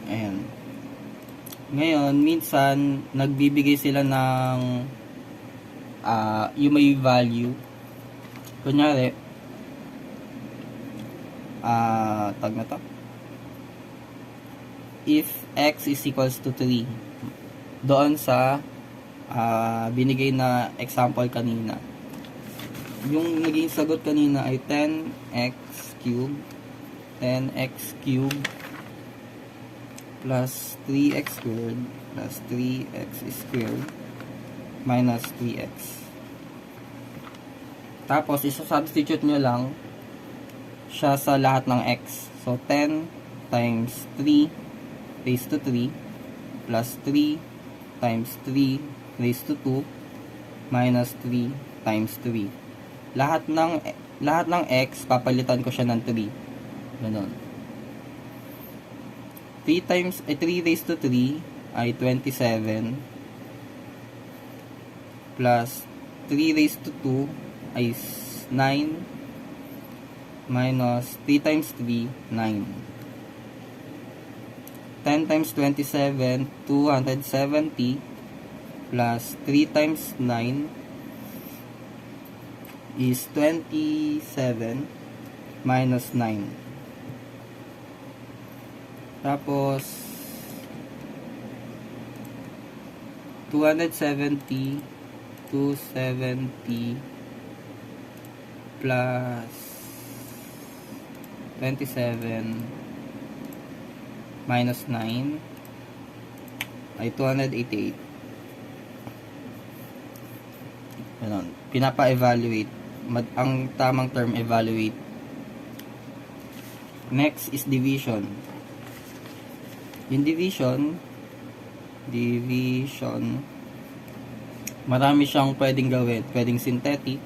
Ayan. Ngayon, minsan, nagbibigay sila ng yung may value. Kunyari, tag na to. If x is equals to 3, doon sa binigay na example kanina. Yung naging sagot kanina ay 10x cubed plus 3x squared plus 3x squared minus 3x. Tapos, isa-substitute nyo lang siya sa lahat ng x. So, 10 times 3 raised to 3 plus 3 times 3 raised to 2 minus 3 times 3. Lahat ng x, papalitan ko siya ng 3. Ganon. 3 raised to 3 ay 27 plus 3 raised to 2 ay 9 minus 3 times 3, 9. 10 times 27, 270 plus 3 times 9 is 27 minus 9. Tapos 270 plus 27 minus 9 ay 288. Ganon. Pinapa-evaluate. Ang tamang term, evaluate. Next is division. Yung division, marami siyang pwedeng gawin. Pwedeng synthetic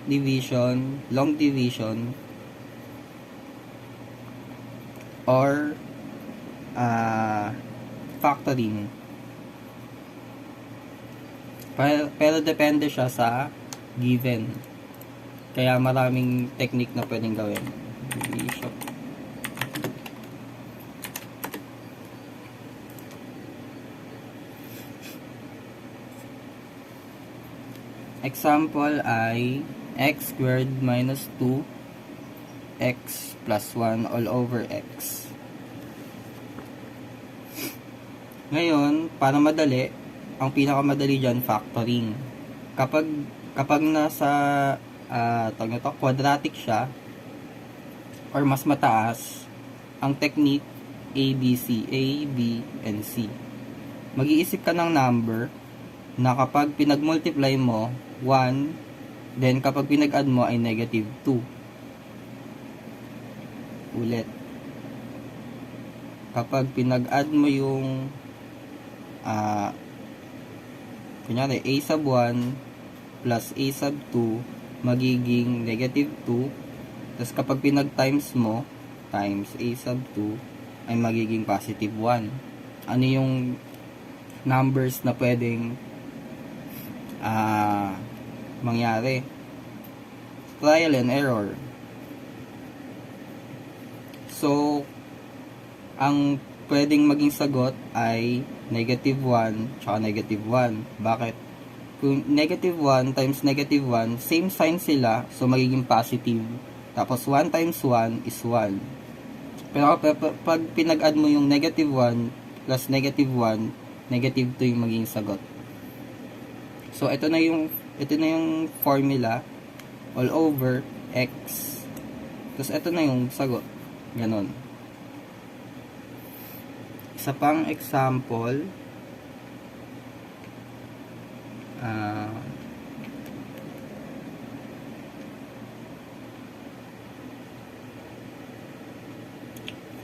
division, long division, or factoring. Pero depende siya sa given. Kaya maraming technique na pwedeng gawin. Division. Example ay x squared minus 2x plus 1 all over x. Ngayon, para madali, ang pinakamadali dyan, factoring. Kapag nasa quadratic siya, or mas mataas, ang technique A, B, and C. Mag-iisip ka ng number na kapag pinag-multiply mo, 1, then kapag pinag-add mo ay negative 2. Ulit. Kapag pinag-add mo yung kunyari, a sub 1 plus a sub 2 magiging negative 2. Tapos kapag pinag-times mo, times a sub 2 ay magiging positive 1. Ano yung numbers na pwedeng mangyari? Trial and error. So, ang pwedeng maging sagot ay negative 1 tsaka negative 1. Bakit? Kung negative 1 times negative 1, same sign sila, so magiging positive. Tapos 1 times 1 is 1. Pero pag pinag-add mo yung negative 1 plus negative 1, negative 2 yung magiging sagot. So, ito na yung formula all over x. Tapos, ito na yung sagot. Ganon. Isa pang example.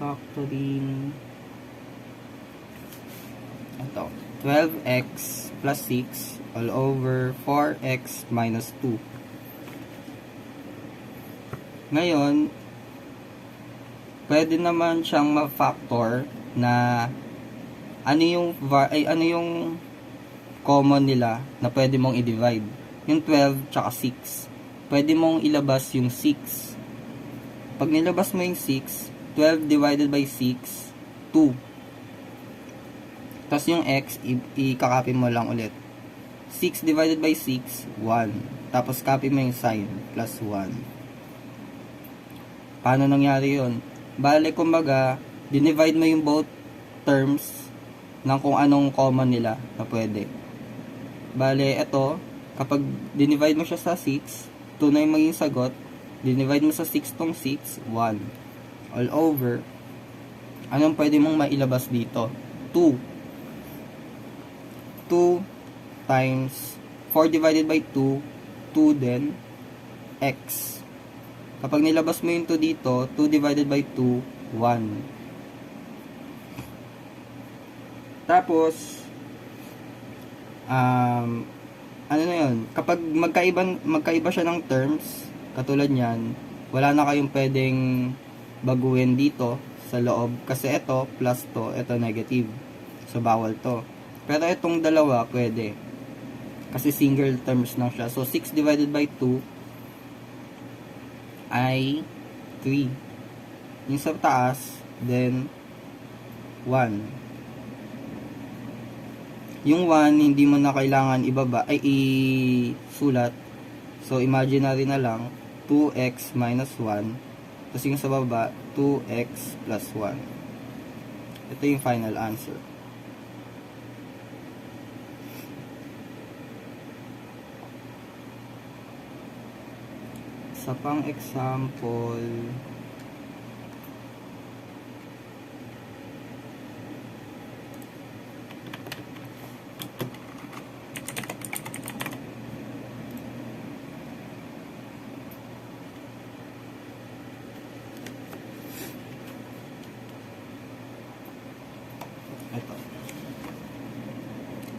Factoring. Ito. 12x plus 6 all over 4x minus 2. Ngayon, pwede naman siyang ma-factor na ano yung common nila na pwede mong i-divide. Yung 12 tsaka 6. Pwede mong ilabas yung 6. Pag nilabas mo yung 6, 12 divided by 6, 2. Tapos yung x, i-copy mo lang ulit. 6 divided by 6, 1. Tapos copy mo yung sign, plus 1. Paano nangyari yun? Bale, kumbaga, dinivide mo yung both terms ng kung anong common nila na pwede. Bale, ito, kapag dinivide mo siya sa 6, 2 na yung maging sagot. Dinivide mo sa 6 tong 6, 1. All over. Anong pwede mong mailabas dito? 2. 2 times 4 divided by 2, 2 din, x. Kapag nilabas mo yung 2 dito, 2 divided by 2, 1. Tapos, ano na yun? Kapag magkaiba siya ng terms, katulad yan, wala na kayong pwedeng baguhin dito sa loob. Kasi ito, plus to, ito negative. So, bawal to. Pero itong dalawa, pwede. Kasi single terms lang siya. So, 6 divided by 2 ay 3. Yung sa taas, then 1. Yung 1, hindi mo na kailangan ibaba, ay isulat. So, imaginary na lang, 2x minus 1. Tapos yung sa baba, 2x plus 1. Ito yung final answer. Sa pang example, ito.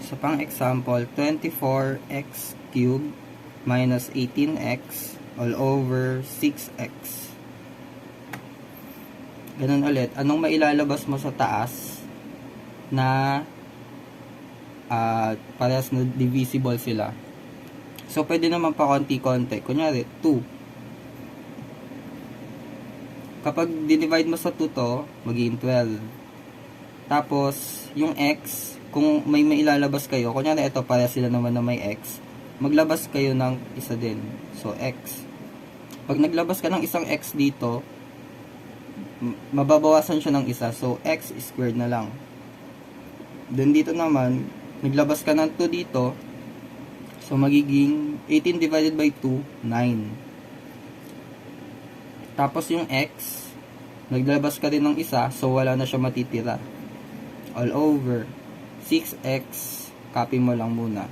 Sa pang example, 24x cubed minus 18x all over 6x. Ganun ulit. Anong mailalabas mo sa taas na parehas na divisible sila? So, pwede naman pa konti-konti. Kunyari, 2. Kapag dinivide mo sa 2 to, magiging 12. Tapos, yung x, kung may mailalabas kayo, kunyari ito, parehas sila naman na may x, maglabas kayo ng isa din. So, x. Pag naglabas ka ng isang x dito, mababawasan siya ng isa. So, x squared na lang. Then, dito naman, naglabas ka ng 2 dito. So, magiging 18 divided by 2, 9. Tapos, yung x, naglabas ka din ng isa. So, wala na siya matitira. All over 6x, copy mo lang muna.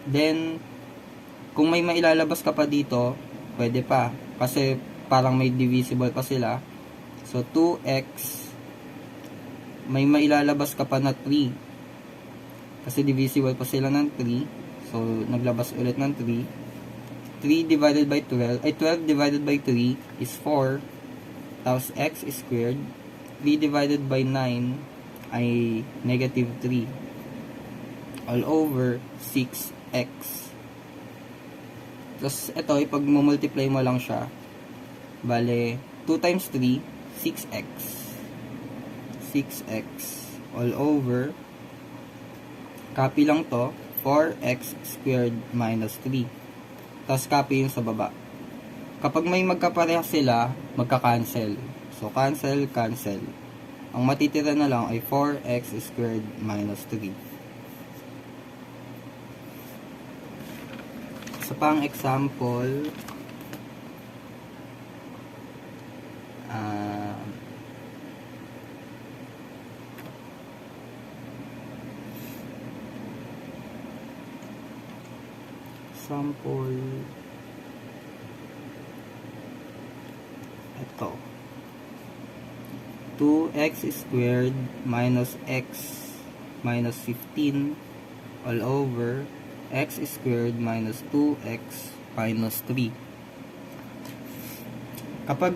Then, kung may mailalabas ka pa dito, pwede pa. Kasi parang may divisible pa sila. So, 2x, may mailalabas ka pa na 3. Kasi divisible pa sila ng 3. So, naglabas ulit ng 3. 3 divided by 12, ay 12 divided by 3 is 4. Tapos, x squared. 3 divided by 9 ay negative 3. All over 6x. Tapos, ito, ipag-multiply mo lang siya. Bale, 2 times 3, 6x. 6x. All over. Copy lang to. 4x squared minus 3. Tapos, copy yung sa baba. Kapag may magkaparehas sila, magka-cancel. So, cancel, cancel. Ang matitira na lang ay 4x squared minus 3. Sa pang example, ito, 2x squared minus x minus 15 all over x squared minus 2x minus 3. Kapag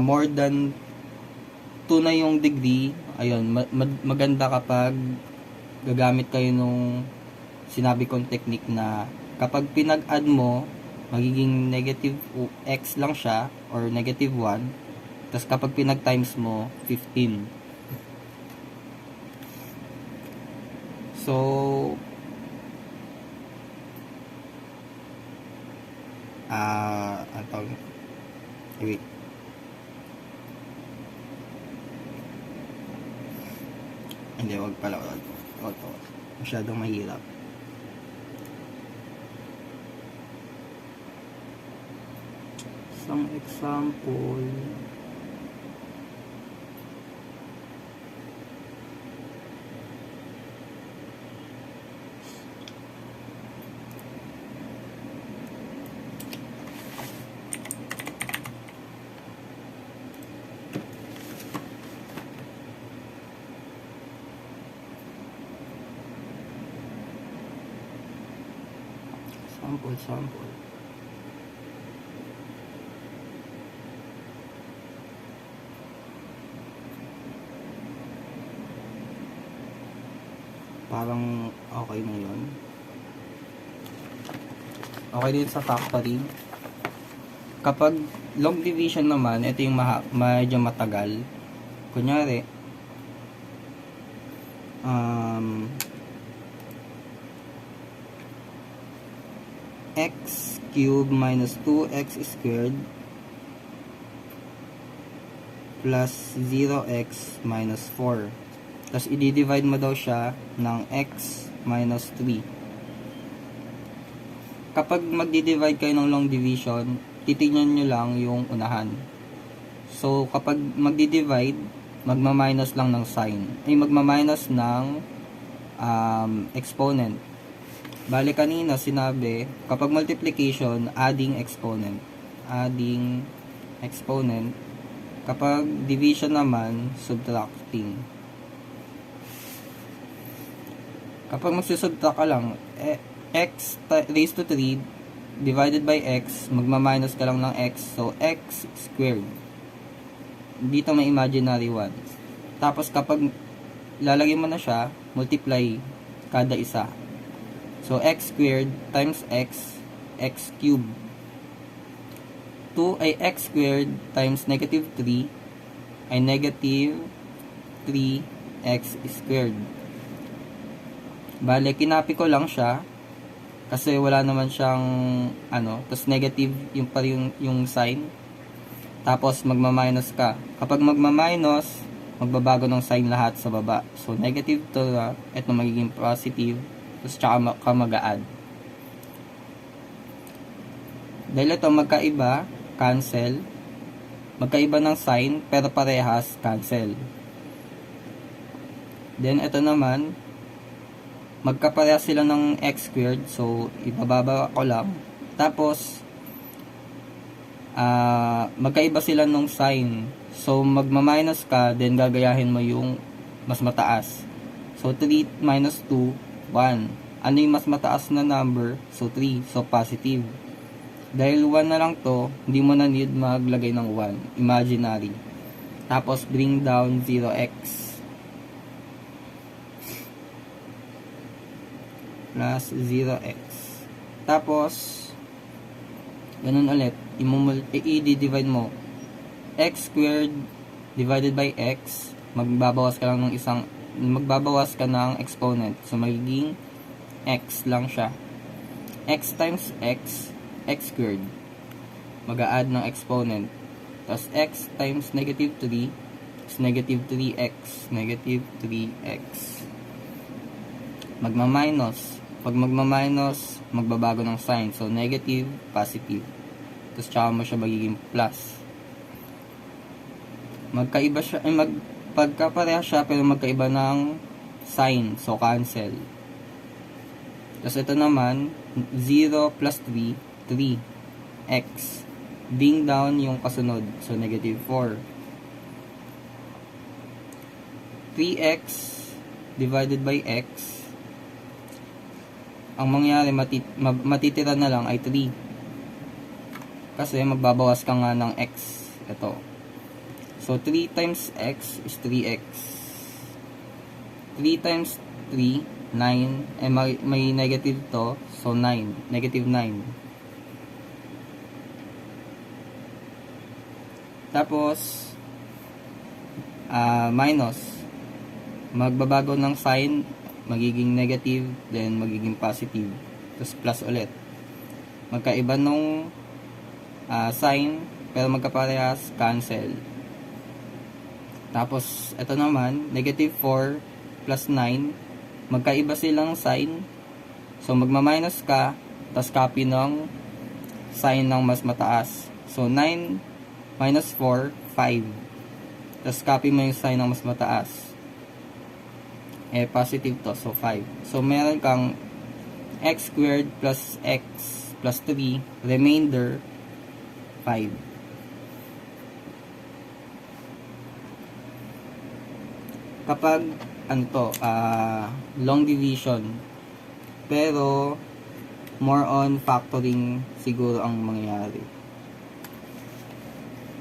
more than 2 na yung degree, ayun, maganda kapag gagamit kayo nung sinabi kong technique na kapag pinag-add mo magiging negative x lang siya or negative 1. Tapos kapag pinag-times mo, 15. So, ang tawag, wait. Hindi, wag pala. Wag. Masyadong mahirap. Isang example. Sample. Parang okay na yun. Okay din sa factoring. Kapag long division naman, ito yung medyo matagal. Kunyari, x cubed minus 2x squared plus 0x minus 4. Tapos i-divide mo daw siya ng x minus 3. Kapag magdi-divide kayo ng long division, titignan nyo lang yung unahan. So kapag magdi-divide, magma-minus lang ng sign. Ay magma-minus ng exponent. Bale kanina sinabi, kapag multiplication, adding exponent. Kapag division naman, subtracting. Kapag magsusubtract ka lang, x raised to 3 divided by x, magma-minus ka lang ng x. So, x squared. Dito may imaginary 1. Tapos kapag lalagyan mo na siya, multiply kada isa. So, x squared times x cubed. 2 ay x squared times negative 3 ay negative 3x squared. Bale, kinapi ko lang siya kasi wala naman siyang tapos negative yung sign. Tapos magma-minus ka. Kapag magma-minus, magbabago ng sign lahat sa baba. So, negative to ito magiging positive. Tapos tsaka ka mag-a-add. Dahil ito magkaiba, cancel. Magkaiba ng sign, pero parehas, cancel. Then, ito naman, magkaparehas sila ng x squared. So, ibababa ko lang. Tapos, magkaiba sila ng sign. So, magma-minus ka, then gagayahin mo yung mas mataas. So, 3 minus 2, 1. Ano yung mas mataas na number? So, 3. So, positive. Dahil 1 na lang to, hindi mo na need maglagay ng 1. Imaginary. Tapos, bring down 0x. Plus 0x. Tapos, ganun ulit. I-divide mo. X squared divided by x. Magbabawas ka lang ng magbabawas ka ng exponent. So, magiging x lang siya. X times x squared. Mag-a-add ng exponent. Tapos, x times negative 3 is negative 3x. Negative 3x. Magma-minus. Pag magma-minus, magbabago ng sign. So, negative, positive. Tapos, tsaka mo siya magiging plus. Magkaiba siya, pagkapareha siya pero magkaiba ng sign. So, cancel. Tapos ito naman, 0 plus 3, 3x. Bring down yung kasunod. So, negative 4. 3x divided by x. Ang mangyari, matitira na lang ay 3. Kasi magbabawas ka nga ng x. Ito. So, 3 times x is 3x. 3 times 3, 9. May negative to. So, 9. Negative 9. Tapos, minus. Magbabago ng sign, magiging negative, then magiging positive. Tapos plus ulit. Magkaiba nung sign, pero magkaparehas, cancel. Tapos, ito naman, negative 4 plus 9, magkaiba silang sign. So, magma-minus ka, tapos copy ng sign ng mas mataas. So, 9 minus 4, 5. Tapos, copy mo yung sign ng mas mataas. Positive to, so 5. So, meron kang x squared plus x plus 3, remainder, 5. Kapag long division, pero more on factoring siguro ang mangyayari.